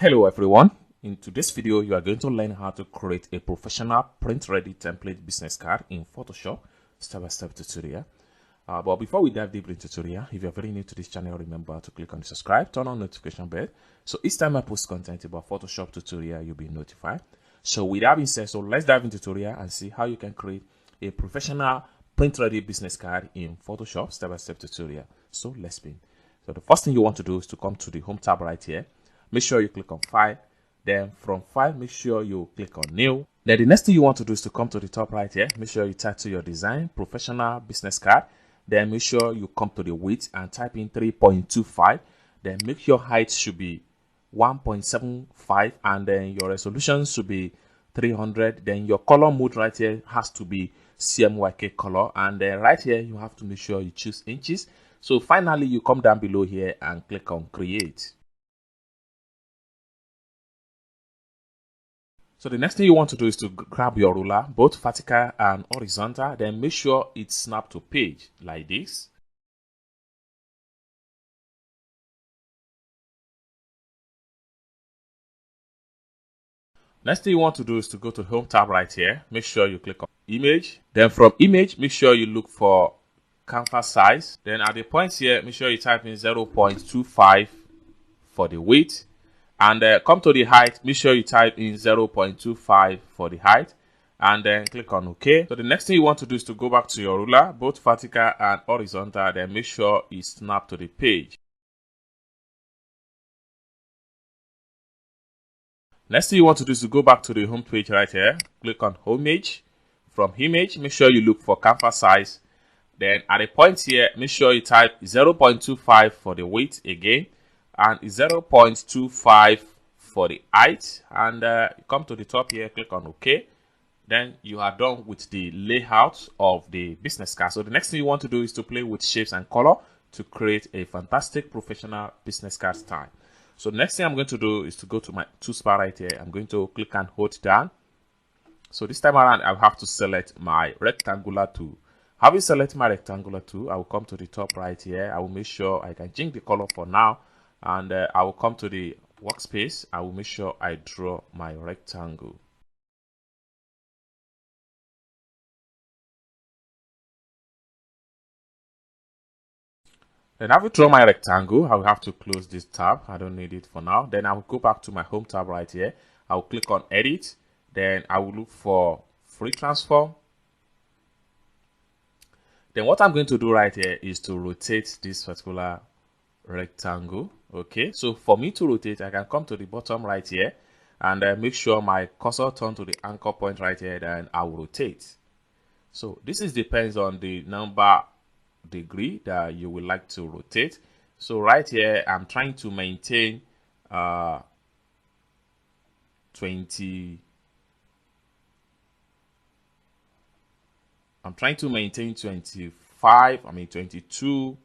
Hello everyone. In today's video, you are going to learn how to create a professional print-ready template business card in Photoshop, step-by-step tutorial. But before we dive deep into the tutorial, if you're very new to this channel, remember to click on the subscribe, turn on notification bell. So each time I post content about Photoshop tutorial, you'll be notified. So with that being said, so let's dive into the tutorial and see how you can create a professional print-ready business card in Photoshop, step-by-step tutorial. So let's begin. So the first thing you want to do is to come to the Home tab right here. Make sure you click on File. Then from File, make sure you click on New. Then the next thing you want to do is to come to the top right here. Make sure you title your design, Professional Business Card. Then make sure you come to the width and type in 3.25. Then make your height should be 1.75 and then your resolution should be 300. Then your color mode right here has to be CMYK color. And then right here, you have to make sure you choose inches. So finally, you come down below here and click on Create. So the next thing you want to do is to grab your ruler, both vertical and horizontal, then make sure it's snapped to page like this. Next thing you want to do is to go to Home tab right here. Make sure you click on Image. Then from Image, make sure you look for canvas size. Then at the points here, make sure you type in 0.25 for the width. And come to the height, make sure you type in 0.25 for the height and then click on OK. So the next thing you want to do is to go back to your ruler, both vertical and horizontal, then make sure it's snapped to the page. Next thing you want to do is to go back to the home page right here, click on Home Image. From Image, make sure you look for canvas size. Then at the point here, make sure you type 0.25 for the width again. And 0.25 for the height, and you come to the top here, click on OK. Then you are done with the layout of the business card. So the next thing you want to do is to play with shapes and color to create a fantastic professional business card style. So the next thing I'm going to do is to go to my toolbar right here. I'm going to click and hold down. So this time around, I'll have to select my rectangular tool. Having selected my rectangular tool, I will come to the top right here. I will make sure I can change the color for now. And I will come to the workspace. I will make sure I draw my rectangle. Then I will draw my rectangle. I will have to close this tab. I don't need it for now. Then I will go back to my Home tab right here. I will click on Edit. Then I will look for Free Transform. Then what I'm going to do right here is to rotate this particular rectangle. Okay, so for me to rotate, I can come to the bottom right here and make sure my cursor turn to the anchor point right here, then I will rotate. So this depends on the number degree that you would like to rotate. So right here, I'm trying to maintain 22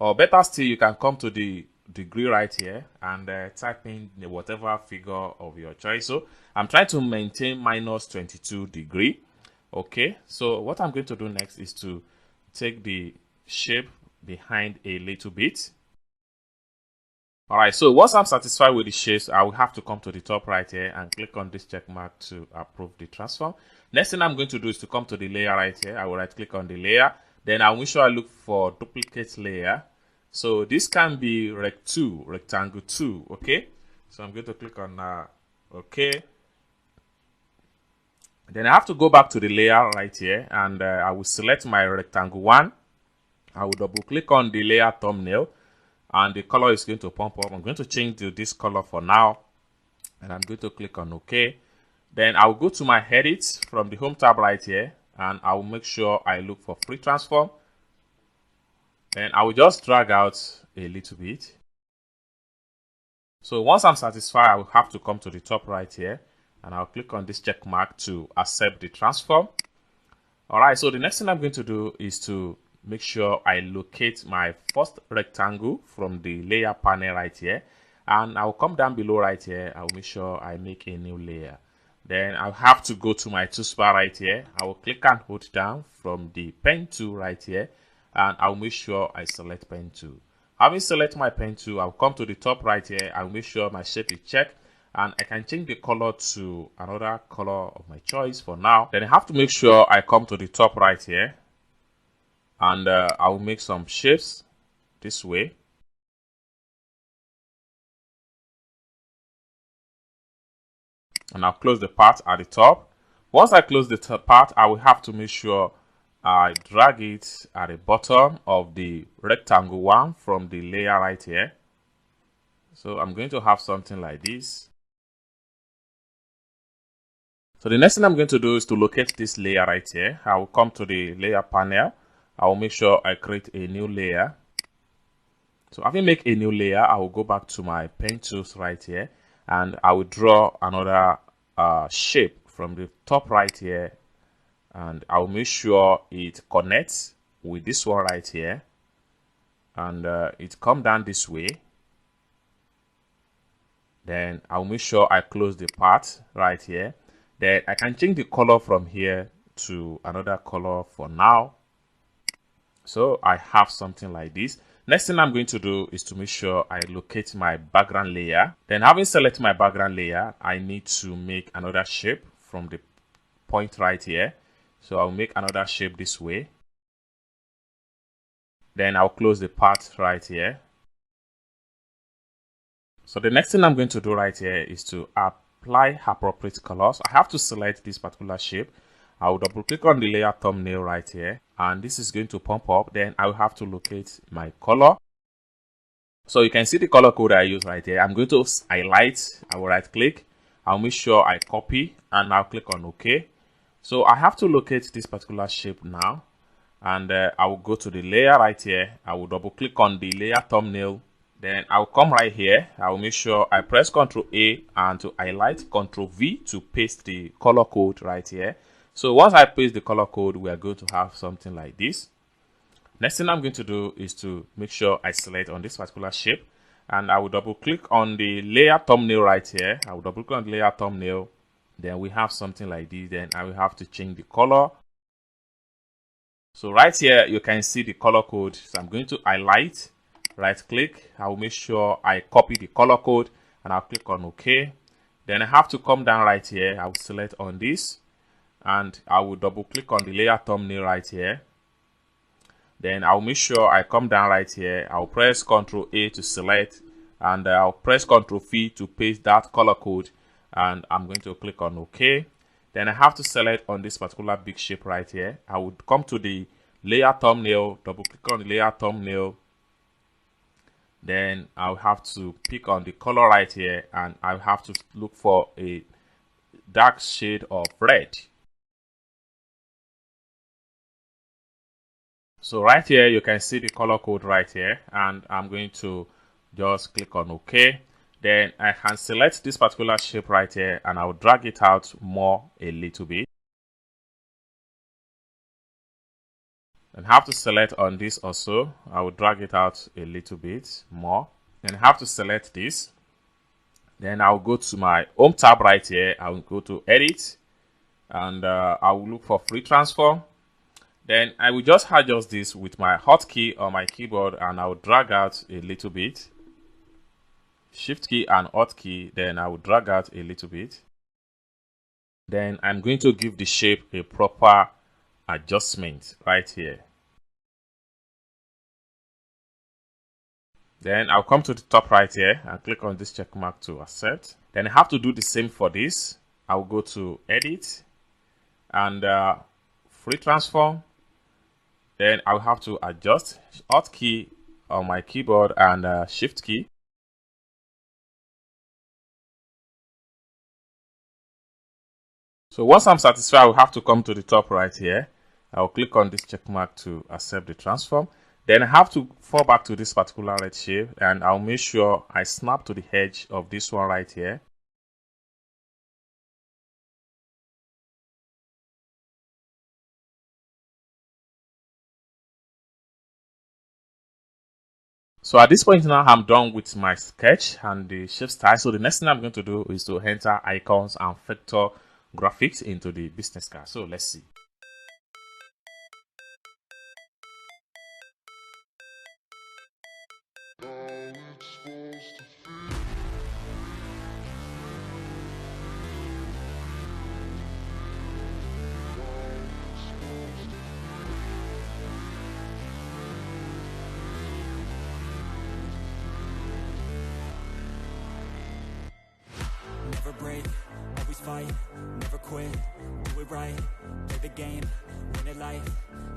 or better still, you can come to the degree right here and type in whatever figure of your choice. So I'm trying to maintain minus 22 degree. Okay, so what I'm going to do next is to take the shape behind a little bit. All right, so once I'm satisfied with the shapes, I will have to come to the top right here and click on this check mark to approve the transform. Next thing I'm going to do is to come to the layer right here. I will right click on the layer. Then I'll make sure I look for duplicate layer. So this can be rectangle 2, okay? So I'm going to click on okay. Then I have to go back to the layer right here and I will select my rectangle 1. I will double click on the layer thumbnail and the color is going to pump up. I'm going to change to this color for now and I'm going to click on OK. Then I will go to my edit from the Home tab right here and I will make sure I look for Free Transform. And I will just drag out a little bit. So once I'm satisfied, I will have to come to the top right here and I'll click on this check mark to accept the transform. All right, so the next thing I'm going to do is to make sure I locate my first rectangle from the layer panel right here. And I'll come down below right here. I'll make sure I make a new layer. Then I'll have to go to my toolbar right here. I will click and hold down from the pen tool right here. And I'll make sure I select pen tool. Having select my pen tool, I'll come to the top right here. I'll make sure my shape is checked, and I can change the color to another color of my choice for now. Then I have to make sure I come to the top right here, and I'll make some shapes this way. And I'll close the part at the top. Once I close the part, I will have to make sure I drag it at the bottom of the rectangle one from the layer right here. So I'm going to have something like this. So the next thing I'm going to do is to locate this layer right here. I will come to the layer panel. I will make sure I create a new layer. So having made a new layer, I will go back to my pen tools right here, and I will draw another shape from the top right here, and I'll make sure it connects with this one right here, and it come down this way. Then I'll make sure I close the part right here. Then I can change the color from here to another color for now. So I have something like this. Next thing I'm going to do is to make sure I locate my background layer. Then having selected my background layer, I need to make another shape from the point right here. So I'll make another shape this way. Then I'll close the part right here. So the next thing I'm going to do right here is to apply appropriate colors. I have to select this particular shape. I will double click on the layer thumbnail right here, and this is going to pump up. Then I will have to locate my color. So you can see the color code I use right here. I'm going to highlight. I will right click. I'll make sure I copy, and I'll click on OK. So I have to locate this particular shape now, and I will go to the layer right here. I will double click on the layer thumbnail. Then I'll come right here. I will make sure I press Ctrl A, and to highlight, Ctrl V to paste the color code right here. So once I paste the color code, we are going to have something like this. Next thing I'm going to do is to make sure I select on this particular shape, and I will double click on the layer thumbnail right here. I will double click on the layer thumbnail. Then we have something like this. Then I will have to change the color. So right here, you can see the color code. So I'm going to highlight, right click. I will make sure I copy the color code, and I'll click on OK. Then I have to come down right here. I will select on this, and I will double click on the layer thumbnail right here. Then I'll make sure I come down right here. I'll press Ctrl A to select, and I'll press Ctrl V to paste that color code, and I'm going to click on OK. Then I have to select on this particular big shape right here. I would come to the layer thumbnail, double click on the layer thumbnail. Then I'll have to pick on the color right here, and I'll have to look for a dark shade of red. So right here, you can see the color code right here, and I'm going to just click on OK. Then I can select this particular shape right here, and I'll drag it out more a little bit. And have to select on this also. I will drag it out a little bit more. Then have to select this. Then I'll go to my home tab right here. I will go to edit, and I will look for free transform. Then I will just adjust this with my hotkey on my keyboard, and I will drag out a little bit. Shift key and hotkey, then I will drag out a little bit. Then I'm going to give the shape a proper adjustment right here. Then I'll come to the top right here and click on this check mark to accept. Then I have to do the same for this. I'll go to edit and free transform. Then I'll have to adjust hotkey on my keyboard and shift key. So once I'm satisfied, I will have to come to the top right here. I'll click on this check mark to accept the transform. Then I have to fall back to this particular red shape, and I'll make sure I snap to the edge of this one right here. So at this point now, I'm done with my sketch and the shape style. So the next thing I'm going to do is to enter icons and vector graphics into the business card. So let's see. always fight, never quit, do it right, play the game, win it life,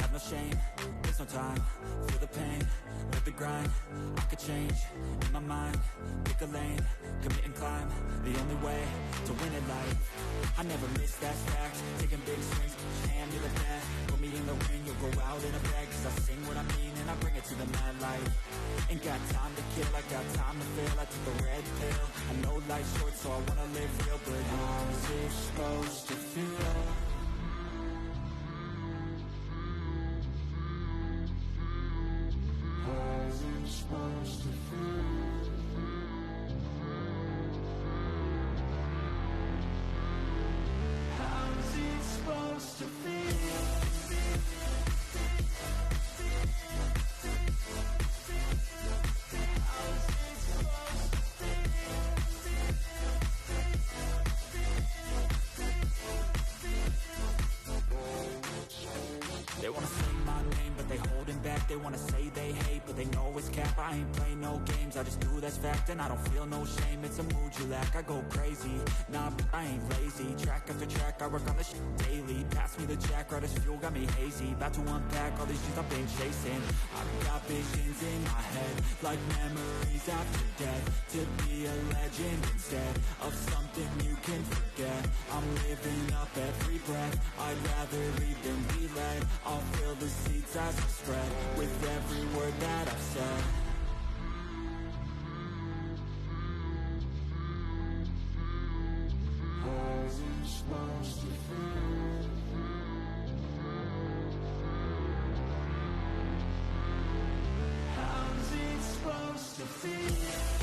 have no shame, there's no time, feel the pain, live the grind, I could change, in my mind, pick a lane, commit and climb, the only way to win it life. I never miss, that's fact, taking big swings, hand to the bat, put me in the ring, you'll go out in a bag, cause I sing what I mean and I bring it to the mad light. Ain't got time to kill, I got time to feel, I took the red pill, I know life's short so I wanna live real, but how's it supposed to feel? How's it supposed to feel? How's it supposed to feel? They wanna say my name, but they holding back. They wanna say they hate, but they know it's cap. I ain't play no games, I just do that's fact. And I don't feel no shame, it's a mood you lack. I go crazy, nah, but I ain't lazy. Track after track, I work on this shit daily. Pass me the jack, right as fuel, got me hazy. About to unpack all these dreams I've been chasing. I've got visions in my head, like memories after death. To be a legend instead of something you can forget. I'm living up every breath, I'd rather lead than be led. I'll fill the seats as I spread with every word that I've said. How's it supposed to feel? How's it supposed to feel?